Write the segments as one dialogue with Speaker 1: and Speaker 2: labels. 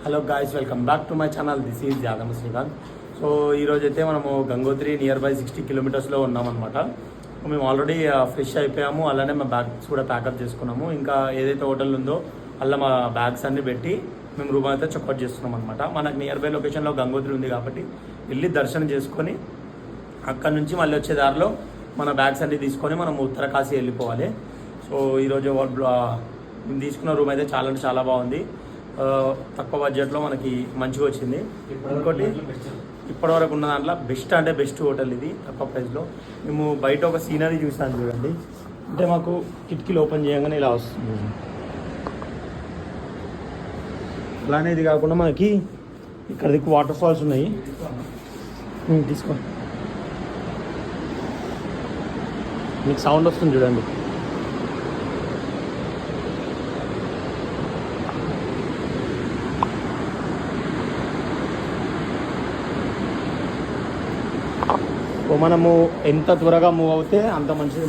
Speaker 1: Hello guys, welcome back to my channel. This is Yadama Srikanth. So ఈరోజు అయితే మనము Gangotri near by 60 కిలోమీటర్స్లో ఉన్నామన్నమాట. మేము ఆల్రెడీ ఫ్రెష్ అయిపోయాము, అలానే మా బ్యాగ్స్ కూడా ప్యాకప్ చేసుకున్నాము. ఇంకా ఏదైతే హోటల్ ఉందో అలా మా బ్యాగ్స్ అన్ని పెట్టి మేము రూమ్ అయితే చెక్అవుట్ చేస్తున్నాం అనమాట. మనకు నియర్ బై లొకేషన్లో గంగోత్రి ఉంది కాబట్టి వెళ్ళి దర్శనం చేసుకొని అక్కడ నుంచి మళ్ళీ వచ్చే దారిలో మన బ్యాగ్స్ అన్ని తీసుకొని మనం ఉత్తరకాశీ వెళ్ళిపోవాలి. సో ఈరోజు మేము తీసుకున్న రూమ్ అయితే చాలా అంటే చాలా బాగుంది. తక్కువ బడ్జెట్లో మనకి మంచిగా వచ్చింది. ఇంకోటి ఇప్పటివరకు ఉన్న దాంట్లో బెస్ట్ అంటే బెస్ట్ హోటల్ ఇది, తక్కువ ప్రైస్లో. మేము బయట ఒక సీనరీ చూసాను చూడండి. అంటే మాకు కిటికీలు ఓపెన్ చేయగానే ఇలా వస్తుంది. అలానే ఇది కాకుండా మనకి ఇక్కడ దిక్కు వాటర్ ఫాల్స్ ఉన్నాయి. తీసుకో, మీకు సౌండ్ వస్తుంది చూడండి. మనము ఎంత త్వరగా మూవ్ అవుతే అంత మంచిది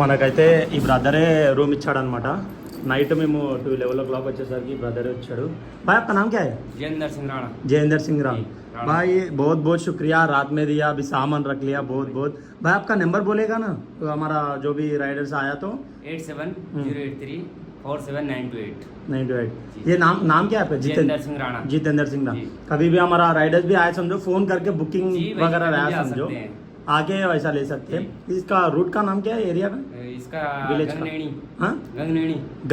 Speaker 1: మనకైతే ఈ బ్రదరే రూమ్ ఇచ్చాడనమాట. నైట్ మేము 11 o'clock వచ్చేసరికి బ్రదరే వచ్చాడు. भाई आपका नाम क्या है? जयेंद्र सिंह राणा. भाई बहुत बहुत शुक्रिया, रात में दिया, अभी सामान रख लिया, बहुत बहुत. भाई आपका नंबर बोलेगा ना, तो हमारा जो भी राइडर्स आया तो 8708347928. ये नाम क्या है आपका? जितेंद्र सिंह राणा. कभी भी हमारा राइडर्स भी आए समझो, फोन करके बुकिंग वगैरह रहा समझो, आके वैसा ले सकते हैं. इसका रूट का नाम क्या है, एरिया का?
Speaker 2: इसका
Speaker 1: विलेज का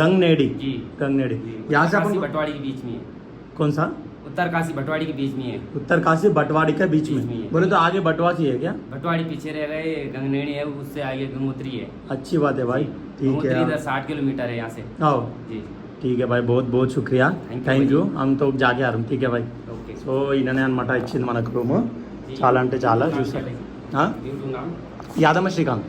Speaker 1: गंगनेड़ी. यहाँ से अपन
Speaker 2: बटवाड़ी के बीच में है.
Speaker 1: कौन सा?
Speaker 2: उत्तरकाशी बटवाड़ी के बीच में है.
Speaker 1: उत्तरकाशी बटवाड़ी के बीच में बोले तो आगे बटवासी है क्या?
Speaker 2: बटवाड़ी पीछे रह गए, गंगनेड़ी है, उससे आगे गंगोत्री है.
Speaker 1: अच्छी बात है भाई. ठीक है,
Speaker 2: 60 किलोमीटर है यहाँ से.
Speaker 1: आओ
Speaker 2: जी
Speaker 1: ठीक है भाई, बहुत बहुत शुक्रिया, థ్యాంక్ యూ. हम तो जाके आ रहे हैं. ठीक है भाई.
Speaker 2: ఓకే.
Speaker 1: సో ఈయననే అనమాట ఇచ్చింది మనకు రూమ్. చాలా అంటే చాలా చూసాను. యాదమ శ్రీకాంత్.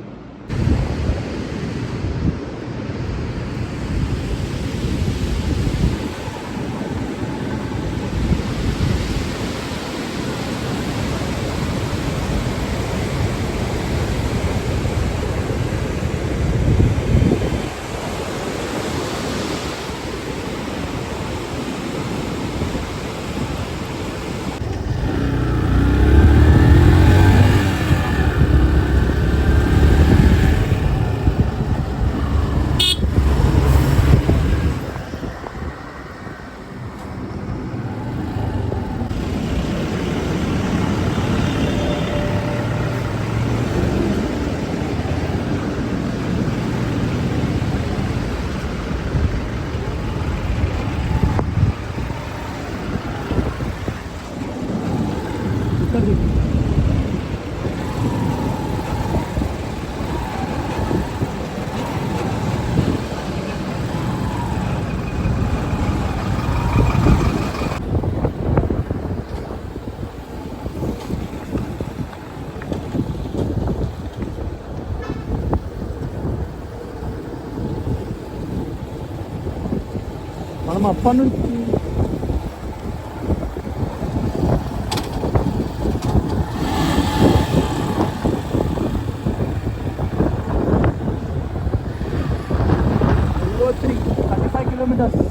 Speaker 1: మనం అప్పటి నుంచి గంగోత్రి 35 కిలోమీటర్స్.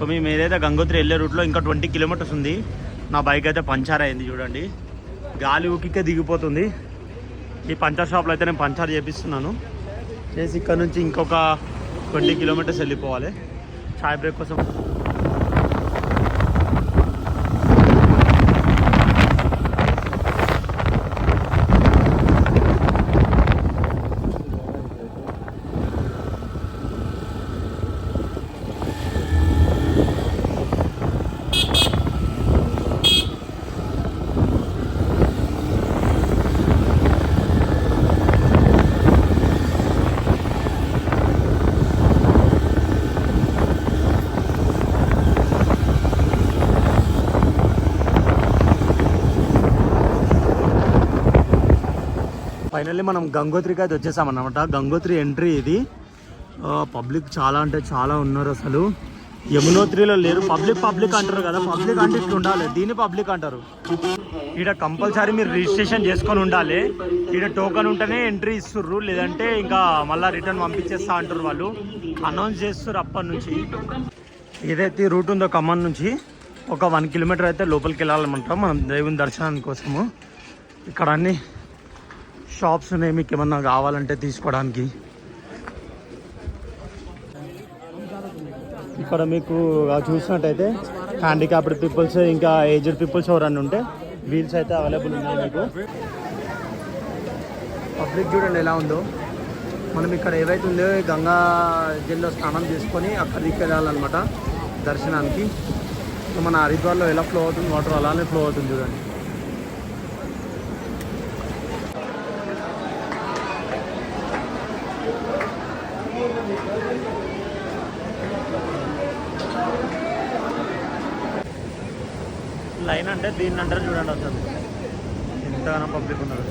Speaker 1: మేము ఏదైతే గంగోత్రి వెళ్ళే రూట్లో ఇంకా 20 కిలోమీటర్స్ ఉంది. నా బైక్ అయితే పంచర్ అయింది చూడండి, గాలి ఊకికే దిగిపోతుంది. ఈ పంచర్ షాప్లో అయితే నేను పంచర్ చేపిస్తున్నాను. చేసి ఇక్కడ నుంచి ఇంకొక 20 కిలోమీటర్స్ వెళ్ళిపోవాలి చాయ్ బ్రేక్ కోసం. ఫైనల్లీ మనం గంగోత్రికి అయితే వచ్చేసామన్నమాట. గంగోత్రి ఎంట్రీ ఇది. పబ్లిక్ చాలా అంటే చాలా ఉన్నారు అసలు. యమునోత్రిలో లేరు. పబ్లిక్ అంటారు కదా, పబ్లిక్ అంటే ఇట్లా ఉండాలి, దీన్ని పబ్లిక్ అంటారు. ఇక్కడ కంపల్సరీ మీరు రిజిస్ట్రేషన్ చేసుకొని ఉండాలి. ఇక్కడ టోకన్ ఉంటేనే ఎంట్రీ ఇస్తుర్రు, లేదంటే ఇంకా మళ్ళీ రిటర్న్ పంపించేస్తా అంటారు వాళ్ళు. అనౌన్స్ చేస్తారు అప్పటి నుంచి. ఏదైతే రూట్ ఉందో ఖమ్మం నుంచి ఒక 1 కిలోమీటర్ అయితే లోపలికి వెళ్ళాలన్నమాట మనం దేవుని దర్శనానికి కోసము. ఇక్కడ అన్ని షాప్స్ ఉన్నాయి, మీకు ఏమన్నా కావాలంటే తీసుకోవడానికి. ఇక్కడ మీకు చూసినట్టయితే హ్యాండిక్యాప్డ్ పీపుల్స్ ఇంకా ఏజ్డ్ పీపుల్స్ ఎవరన్నా ఉంటే వీల్స్ అయితే అవైలబుల్ ఉన్నాయి మీకు. పబ్లిక్ చూడండి ఎలా ఉందో. మనం ఇక్కడ ఏవైతే ఉందో గంగా జల్లో స్నానం చేసుకొని అక్కడికి వెళ్ళాలన్నమాట దర్శనానికి. సో మన హరిద్వార్లో ఎలా ఫ్లో అవుతుంది వాటర్ అలానే ఫ్లో అవుతుంది చూడండి. లైన్ అంటే దీన్ని అంటారు చూడండి అసలు ఎంతగానో పబ్లిక్ ఉన్నారు.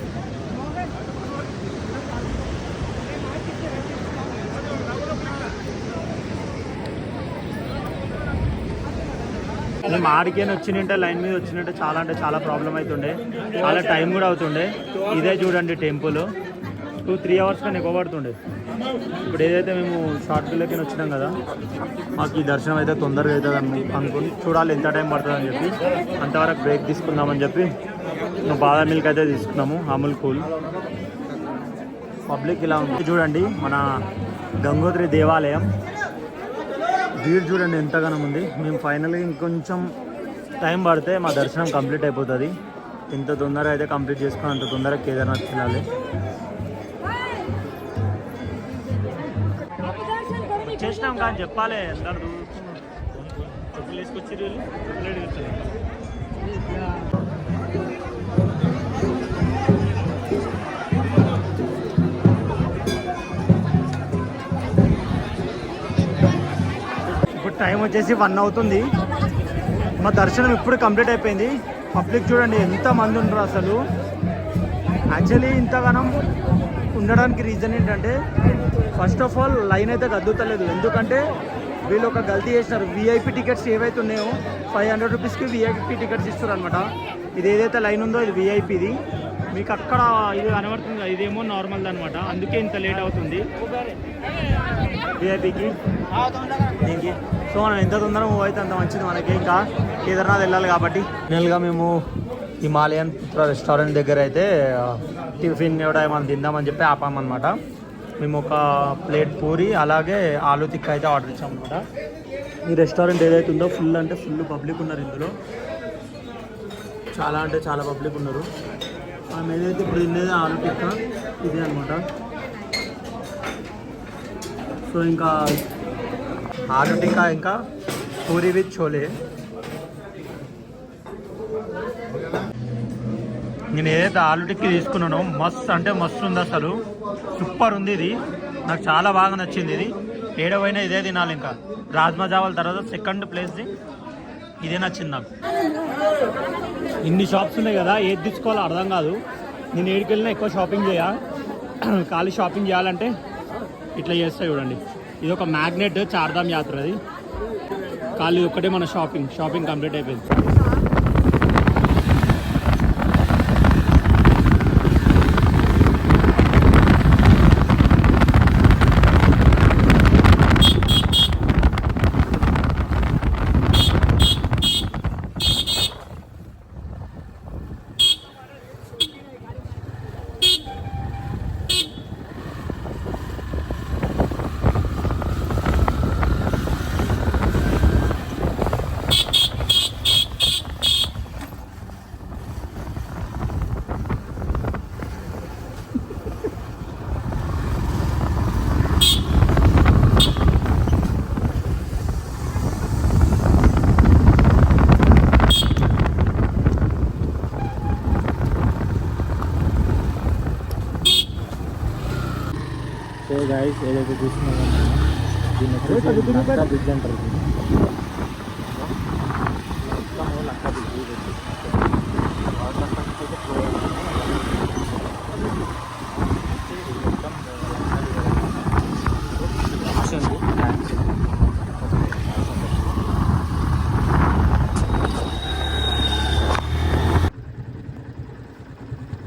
Speaker 1: మేము ఆడికైనా వచ్చిందంటే లైన్ మీద వచ్చినట్టే చాలా అంటే చాలా ప్రాబ్లం అవుతుండే, చాలా టైం కూడా అవుతుండే. ఇదే చూడండి టెంపుల్ 2-3 అవర్స్ కానీ ఎక్కువ పడుతుండే. ఇప్పుడు ఏదైతే మేము షార్ట్ ఫిల్లోకి వచ్చినాం కదా, మాకు ఈ దర్శనం అయితే తొందరగా అవుతుంది అనుకుని చూడాలి ఎంత టైం పడుతుందని చెప్పి అంతవరకు బ్రేక్ తీసుకుందామని చెప్పి బాదం మిల్క్ అయితే తీసుకున్నాము, అమూల్ కూల్. పబ్లిక్ ఇలా ఉంది చూడండి. మన గంగోత్రి దేవాలయం వీడు చూడండి ఎంతగానో ఉంది. మేము ఫైనల్గా ఇంకొంచెం టైం పడితే మా దర్శనం కంప్లీట్ అయిపోతుంది. ఇంత తొందరగా అయితే కంప్లీట్ చేసుకుని అంత తొందరగా కేదార్నాథ్ వెళ్ళాలి. చేసినాం కానీ చెప్పాలి అందరు చెప్పులు వేసుకొచ్చి ఇప్పుడు టైం వచ్చేసి 1 అవుతుంది. మా దర్శనం ఇప్పుడు కంప్లీట్ అయిపోయింది. పబ్లిక్ చూడండి ఎంతమంది ఉండరు అసలు. యాక్చువల్లీ ఇంతగానం ఉండడానికి రీజన్ ఏంటంటే ఫస్ట్ ఆఫ్ ఆల్ లైన్ అయితే గద్దుతలేదు. ఎందుకంటే వీళ్ళు ఒక గల్తీ చేసినారు. విఐపి టికెట్స్ ఏవైతే ఉన్నాయో 500 రూపీస్కి విఐపి టికెట్స్ ఇస్తారు అనమాట. ఇది ఏదైతే లైన్ ఉందో ఇది విఐపిది. మీకు అక్కడ ఇది కనబడుతుంది, ఇదేమో నార్మల్ది అనమాట. అందుకే ఇంత లేట్ అవుతుంది విఐపికి దీనికి. సో మనం ఎంత తొందరగా మూవ్ అయితే అంత మంచిది మనకి. ఇంకా కేదార్నాథ్ వెళ్ళాలి కాబట్టి ఫైనల్గా మేము హిమాలయన్ పుత్ర రెస్టారెంట్ దగ్గర అయితే టిఫిన్ కూడా ఏమైనా తిందామని చెప్పి ఆపామన్నమాట. మేము ఒక ప్లేట్ పూరి అలాగే ఆలు తిక్క అయితే ఆర్డర్ ఇచ్చామన్నమాట. ఈ రెస్టారెంట్ ఏదైతే ఉందో ఫుల్ అంటే ఫుల్ పబ్లిక్ ఉన్నారు. ఇందులో చాలా అంటే చాలా పబ్లిక్ ఉన్నారు. మనం ఏదైతే ఇప్పుడు తినేది ఆలు టిక్క ఇదే అనమాట. సో ఇంకా ఆలు టిక్క ఇంకా పూరి విత్ చోలే. నేను ఏదైతే ఆలు టిక్కి తీసుకున్నానో మస్తు అంటే మస్తు ఉంది అసలు. సూపర్ ఉంది ఇది, నాకు చాలా బాగా నచ్చింది. ఇది ఏడవైనా ఇదే తినాలి. ఇంకా రాజ్మా చావల్ తర్వాత సెకండ్ ప్లేస్ది ఇదే నచ్చింది నాకు. ఇన్ని షాప్స్ ఉన్నాయి కదా, ఏది తీసుకోవాలో అర్థం కాదు. నేను ఏడికి వెళ్ళినా ఎక్కువ షాపింగ్ ఖాళీ షాపింగ్ చేయాలంటే ఇట్లా చేస్తా చూడండి. ఇది ఒక మ్యాగ్నెట్ చార్ధామ్ యాత్ర. అది ఖాళీ ఒక్కటే మన షాపింగ్ కంప్లీట్ అయిపోయింది. సో గైస్ ఏదైతే చూస్తున్నామో దీన్ని బ్రిడ్జ్ అంటారు.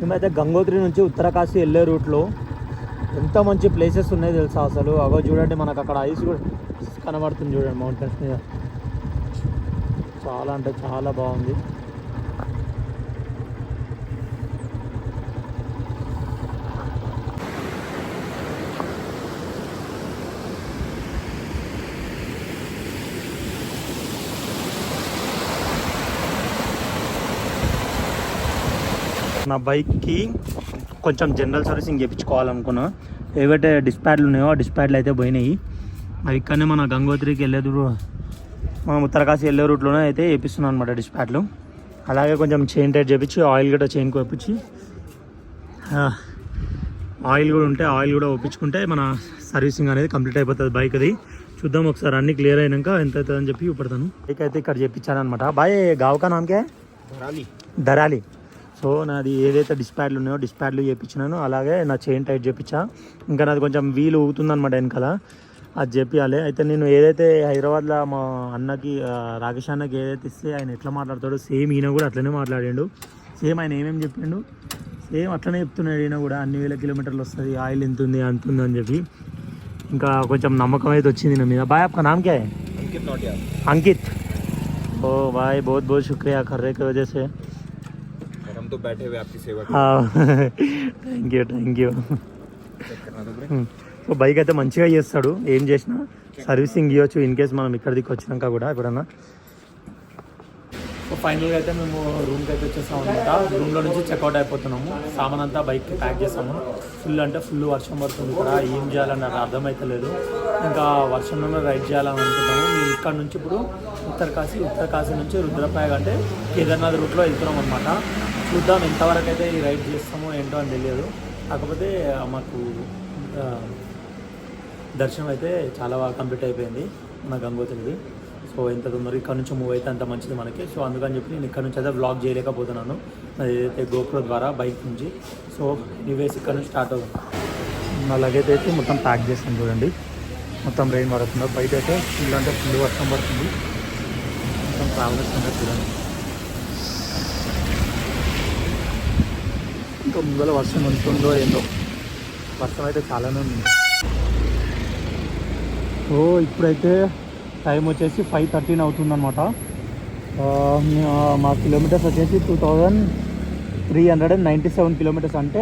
Speaker 3: మేమైతే గంగోత్రి నుంచి ఉత్తరకాశీ వెళ్ళే రూట్లో ఎంత మంచి ప్లేసెస్ ఉన్నాయి తెలుసా అసలు. అగో చూడండి, మనకు అక్కడ ఐస్ కూడా కనబడుతుంది చూడండి మౌంటైన్స్ మీద. చాలా అంటే చాలా బాగుంది. నా బైక్కి కొంచెం జనరల్ సర్వీసింగ్ చేయించుకోవాలనుకున్నా. ఏవైతే డిస్పాడ్లు ఉన్నాయో ఆ డిస్పాడ్లు అయితే పోయినాయి. అవి ఇక్కడనే మన గంగోత్రికి వెళ్ళే మనం ఉత్తరకాశీ వెళ్ళే రూట్లోనే అయితే వేపిస్తున్నాను అనమాట డిస్పాడ్లు. అలాగే కొంచెం చైన్ టైట్ చేయించి ఆయిల్ కూడా చైన్కి వేపించి ఆయిల్ కూడా ఉంటే ఆయిల్ కూడా ఒప్పించుకుంటే మన సర్వీసింగ్ అనేది కంప్లీట్ అయిపోతుంది బైక్. అది చూద్దాం ఒకసారి, అన్నీ క్లియర్ అయినాక ఎంత అవుతుంది అని చెప్పి చూపెడతాను. బైక్ అయితే ఇక్కడ చేయించాను అనమాట. బాయ్ గావకా నామకే ధరాలి. సో నాది ఏదైతే డిస్పాడ్లు ఉన్నాయో డిస్పాడ్లు చేయించినాను. అలాగే నా చైన్ టైట్ చేయించా. ఇంకా నాది కొంచెం వీలు ఊగుతుందన్నమాట వెనకాల, అది చెప్పాలి. అయితే నేను ఏదైతే హైదరాబాద్లో మా అన్నకి రాకేష్ అన్నకి ఏదైతే ఇస్తే ఆయన ఎట్లా మాట్లాడతాడో సేమ్ ఈయన కూడా అట్లనే మాట్లాడాడు. సేమ్ ఆయన ఏమేమి చెప్పిండు సేమ్ అట్లనే చెప్తున్నాడు. ఈయన కూడా అన్ని వేల కిలోమీటర్లు వస్తుంది, ఆయిల్ ఎంత ఉంది అంత ఉంది అని చెప్పి ఇంకా కొంచెం నమ్మకం అయితే వచ్చింది నా మీద. బాయ్ आपका नाम क्या है? अंकित. ओ भाई बहुत बहुत शुक्रिया खर्रे की वजह से.
Speaker 4: हम तो बैठे हुए आपकी सेवा.
Speaker 3: Thank you. సో బైక్ అయితే మంచిగా చేస్తాడు, ఏం చేసినా సర్వీసింగ్ ఇవ్వచ్చు ఇన్ కేస్ మనం ఇక్కడ దిక్కు వచ్చినాక కూడా ఎప్పుడన్నా. సో ఫైనల్గా అయితే మేము రూమ్కి అయితే వచ్చేసాం అనమాట. రూమ్లో నుంచి చెక్అవుట్ అయిపోతున్నాము. సామాన్ అంతా బైక్కి ప్యాక్ చేసాము. ఫుల్ అంటే ఫుల్ వర్షం పడుతుంది కూడా, ఏం చేయాలని నాకు అర్థమైతలేదు. ఇంకా వర్షంలోనే రైడ్ చేయాలని అనుకుంటాము. మేము ఇక్కడ నుంచి ఇప్పుడు ఉత్తరకాశీ నుంచి రుద్రప్రయాగ అంటే కేదార్నాథ్ రూట్లో వెళ్తున్నాం అనమాట. చూద్దాం ఎంతవరకు అయితే ఈ రైడ్ చేస్తామో ఏంటో అని తెలియదు. కాకపోతే మాకు దర్శనం అయితే చాలా బాగా కంప్లీట్ అయిపోయింది మన గంగోత్రిది. సో ఎంత తొందరగా ఇక్కడ నుంచి మూవ్ అయితే అంత మంచిది మనకి. సో అందుకని చెప్పి నేను ఇక్కడ నుంచి అయితే వ్లాగ్ చేయలేకపోతున్నాను ఏదైతే గోప్రో ద్వారా బైక్ నుంచి. సో ఎనీవేస్ ఇక్కడ నుంచి స్టార్ట్ అవుతుంది. నా లగేజ్ అయితే మొత్తం ప్యాక్ చేస్తాను చూడండి. మొత్తం రెయిన్ పడుతుంది, బయట అయితే ఫుల్ అంటే ఫుల్ వర్షం పడుతుంది. మొత్తం ట్రావెలర్స్ అంటే చూడండి. ఇంకా ముందర వర్షం ఉంటుందో ఏందో, వర్షం అయితే చాలానే ఉంది. సో ఇప్పుడైతే టైం వచ్చేసి 5:13 అవుతుందన్నమాట. మా కిలోమీటర్స్ వచ్చేసి 2397 కిలోమీటర్స్, అంటే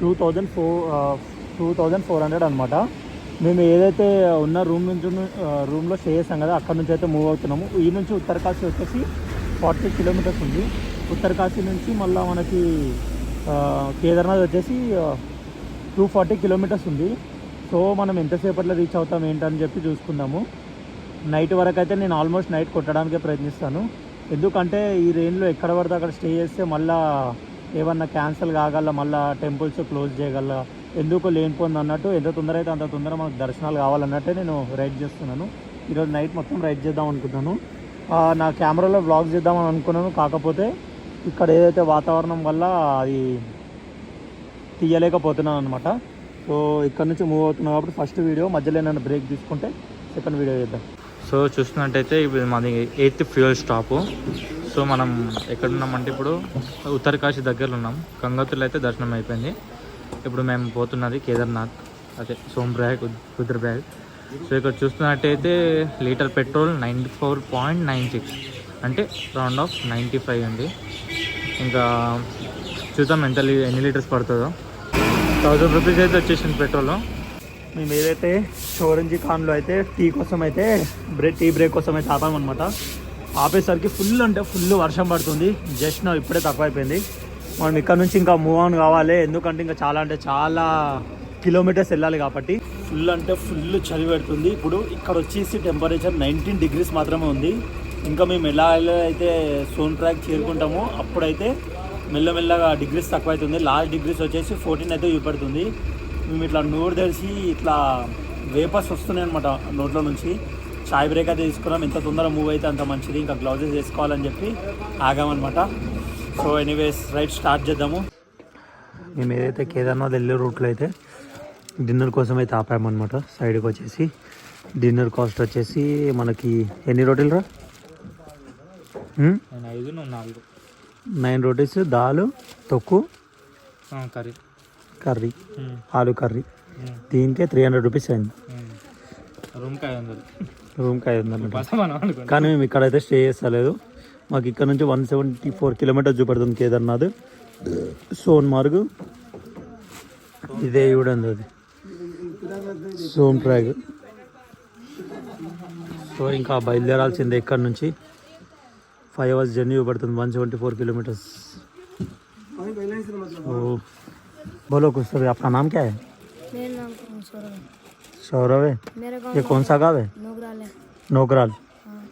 Speaker 3: 2400 అనమాట. మేము ఏదైతే ఉన్న రూమ్లో స్టే చేసాం కదా, అక్కడ నుంచి అయితే మూవ్ అవుతున్నాము. ఈ నుంచి ఉత్తరకాశీ వచ్చేసి 40 కిలోమీటర్స్ ఉంది. ఉత్తరకాశీ నుంచి మళ్ళీ మనకి కేదార్నాథ్ వచ్చేసి 240 కిలోమీటర్స్ ఉంది. సో మనం ఎంతసేపట్లో రీచ్ అవుతాం ఏంటని చెప్పి చూసుకుందాము. నైట్ వరకు అయితే నేను ఆల్మోస్ట్ నైట్ కొట్టడానికే ప్రయత్నిస్తాను. ఎందుకంటే ఈ రేంజ్లో ఎక్కడ పడితే అక్కడ స్టే చేస్తే మళ్ళీ ఏమన్నా క్యాన్సిల్ కాగల, మళ్ళీ టెంపుల్స్ క్లోజ్ చేయగల, ఎందుకు లేనిపోయింది అన్నట్టు. ఎంత తొందర అయితే అంత తొందర మనకు దర్శనాలు కావాలన్నట్టే నేను రైడ్ చేస్తున్నాను. ఈరోజు నైట్ మొత్తం రైడ్ చేద్దాం అనుకుంటున్నాను. నా కెమెరాలో వ్లాగ్ చేద్దామని అనుకున్నాను. కాకపోతే ఇక్కడ ఏదైతే వాతావరణం వల్ల అది తీయలేకపోతున్నాను అనమాట. సో ఇక్కడ నుంచి మూవ్ అవుతున్నాం కాబట్టి ఫస్ట్ వీడియో మధ్యలో ఏమైనా బ్రేక్ తీసుకుంటే సెకండ్ వీడియో చేద్దాం.
Speaker 5: సో చూస్తున్నట్టయితే ఇప్పుడు మాది 8th ఫ్యూయల్ స్టాపు. సో మనం ఎక్కడున్నామంటే ఇప్పుడు ఉత్తరకాశీ దగ్గరలో ఉన్నాం. గంగోత్రిలో అయితే దర్శనం అయిపోయింది. ఇప్పుడు మేము పోతున్నది కేదార్నాథ్, అదే సోన్ప్రయాగ్, రుద్రప్రయాగ్. సో ఇక్కడ చూస్తున్నట్టయితే లీటర్ పెట్రోల్ 94.96, అంటే రౌండ్ ఆఫ్ 95 అండి. ఇంకా చూద్దాం ఎన్ని లీటర్స్ పడుతుందో. 1000 రూపీస్ అయితే వచ్చేసింది పెట్రోల్.
Speaker 3: మేము ఏదైతే షోరంజీ ఖాన్లో అయితే టీ బ్రేక్ కోసం అయితే ఆపామన్నమాట. ఆపేసరికి ఫుల్ అంటే ఫుల్ వర్షం పడుతుంది. జస్ట్ నా ఇప్పుడే తక్కువ అయిపోయింది. మనం ఇక్కడ నుంచి ఇంకా మూవ్ ఆన్ కావాలి, ఎందుకంటే ఇంకా చాలా అంటే చాలా కిలోమీటర్స్ వెళ్ళాలి కాబట్టి. ఫుల్ అంటే ఫుల్ చలి పెడుతుంది. ఇప్పుడు ఇక్కడ వచ్చేసి టెంపరేచర్ 19 degrees మాత్రమే ఉంది. ఇంకా మేము ఎలా అయితే సోన్ప్రయాగ్ చేరుకుంటామో అప్పుడైతే మెల్లమెల్లగా డిగ్రీస్ తక్కువ అవుతుంది. లాస్ట్ డిగ్రీస్ వచ్చేసి 14 అయితే చూపెడుతుంది. మేము ఇట్లా నోరు తెరిచి ఇట్లా వేపర్స్ వస్తున్నాయి అనమాట నోట్లో నుంచి. చాయ్ బ్రేక్ అయితే తీసుకున్నాం. ఎంత తొందరగా మూవ్ అయితే అంత మంచిది. ఇంకా గ్లౌజెస్ వేసుకోవాలని చెప్పి ఆగామన్నమాట. సో ఎనీవేస్ రైట్ స్టార్ట్ చేద్దాము. మేము ఏదైతే కేదార్నాథ్ వెళ్ళే రూట్లో అయితే డిన్నర్ కోసం అయితే ఆపామన్నమాట. సైడ్కి వచ్చేసి డిన్నర్ కాస్ట్ వచ్చేసి మనకి ఎన్ని రోటీలు రా?
Speaker 5: 5, 4.
Speaker 3: 9 రోటీస్, దాల్, తొక్కు,
Speaker 5: కర్రీ
Speaker 3: కర్రీ ఆలు కర్రీ దీనికే 300 రూపీస్ అయింది.
Speaker 5: రూమ్కి 500.
Speaker 3: రూమ్కి 500.
Speaker 5: మనం అనుకో.
Speaker 3: కానీ మేము ఇక్కడైతే స్టే చేస్తలేదు. మాకు ఇక్కడ నుంచి 174 కిలోమీటర్స్ చూపెడుతుంది కేదార్నాథ్. సోన్మార్గ్ ఇదే చూడండి, అది సోన్ప్రాగ్. సో ఇంకా బయలుదేరాల్సిందే ఇక్కడ నుంచి. 5 hours జర్నీ చూపెడుతుంది, 174 किलोमीटर्स. तो बोलो कुछ तो, आपका नाम क्या है?
Speaker 6: मेरा नाम सौरभ है।
Speaker 3: सौरभ है.
Speaker 6: मेरा गाँव
Speaker 3: ये कौन सा गाँव है?
Speaker 6: नोगराल है।
Speaker 3: नोगराल.
Speaker 6: हाँ।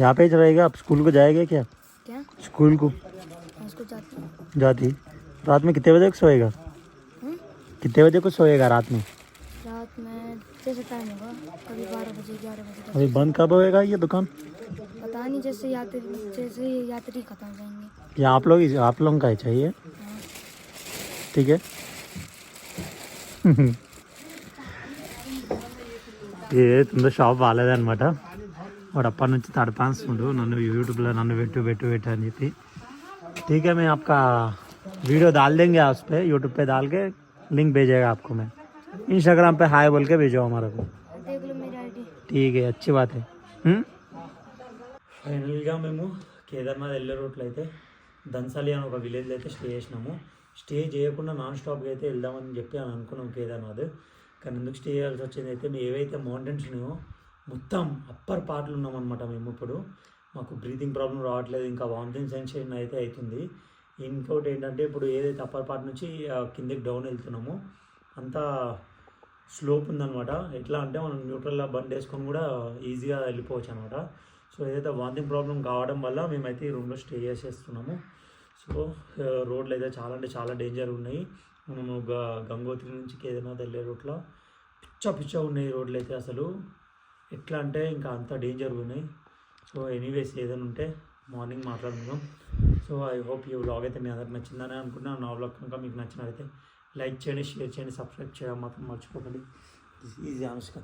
Speaker 3: यहाँ पे ही रहेगा? आप स्कूल को जाएगा क्या?
Speaker 6: क्या?
Speaker 3: स्कूल को
Speaker 6: उसको जाती हूँ।
Speaker 3: जाती. रात में कितने बजे को सोएगा? कितने बजे को सोएगा रात में?
Speaker 6: रात में जैसे टाइम होगा, कभी 12 बजे 11 बजे तक।
Speaker 3: अभी बंद कब होएगा ये दुकान?
Speaker 6: पता नहीं, जैसे यात्री खत्म हो जाएंगे।
Speaker 3: ये आप लोग का ही चाहिए. ठीक है. ఏ తుందో షాప్ బాగాలేదనమాట. వాడు అప్పటి నుంచి తడపాస్తుండు నన్ను యూट्यूबలో, నన్ను పెట్టు అని చెప్పి. ठीक है, मैं आपका वीडियो डाल देंगे उस पर, यूट्यूब पे डाल के लिंक भेजेगा आपको. मैं इंस्टाग्राम पे हाय बोल के भेजो हमारे को.
Speaker 6: देख लो मेरी आईडी.
Speaker 3: ठीक है, अच्छी बात है. ఫైనల్గా మేము కేదార్నాథ్ వెళ్ళే రూట్లో అయితే ధన్సాలి అని ఒక విలేజ్లో అయితే స్టే చేసినాము. స్టే చేయకుండా నాన్ స్టాప్గా అయితే వెళ్దామని చెప్పి అని అనుకున్నాం కేదార్నాథ్. కానీ ఎందుకు స్టే చేయాల్సి వచ్చింది అయితే, మేము ఏవైతే మౌంటైన్స్ ఉన్నాయో మొత్తం అప్పర్ పార్ట్లు ఉన్నామన్నమాట. మేము ఇప్పుడు మాకు బ్రీతింగ్ ప్రాబ్లం రావట్లేదు, ఇంకా వామిటింగ్ సెన్సేషన్ అయితే అవుతుంది. ఇంకోటి ఏంటంటే, ఇప్పుడు ఏదైతే అప్పర్ పార్ట్ నుంచి కిందకి డౌన్ వెళ్తున్నామో అంతా స్లోప్ ఉందన్నమాట. ఎట్లా అంటే మనం న్యూట్రల్గా బండ్ వేసుకొని కూడా ఈజీగా వెళ్ళిపోవచ్చు అనమాట. సో ఏదైతే వామిటింగ్ ప్రాబ్లం కావడం వల్ల మేమైతే ఈ రూమ్లో స్టే చేసేస్తున్నాము. సో రోడ్లు అయితే చాలా అంటే చాలా డేంజర్ ఉన్నాయి. మనము గంగోత్రి నుంచి కేదార్నాథ్ వెళ్ళే రూట్లో పిచ్చ ఉన్నాయి రోడ్లు అయితే. అసలు ఎట్లా అంటే ఇంకా అంత డేంజర్గా ఉన్నాయి. సో ఎనీవేస్ ఏదైనా ఉంటే మార్నింగ్ మాట్లాడుకుందాం. సో ఐ హోప్ ఈ వ్లాగ్ అయితే మీ అందరికి నచ్చిందని అనుకుంటున్నాను. నా వ్లాగ్ కనుక మీకు నచ్చినట్లయితే లైక్ చేయండి, షేర్ చేయండి, సబ్స్క్రైబ్ చేయడం మాత్రం మర్చిపోకండి. This is Anushka.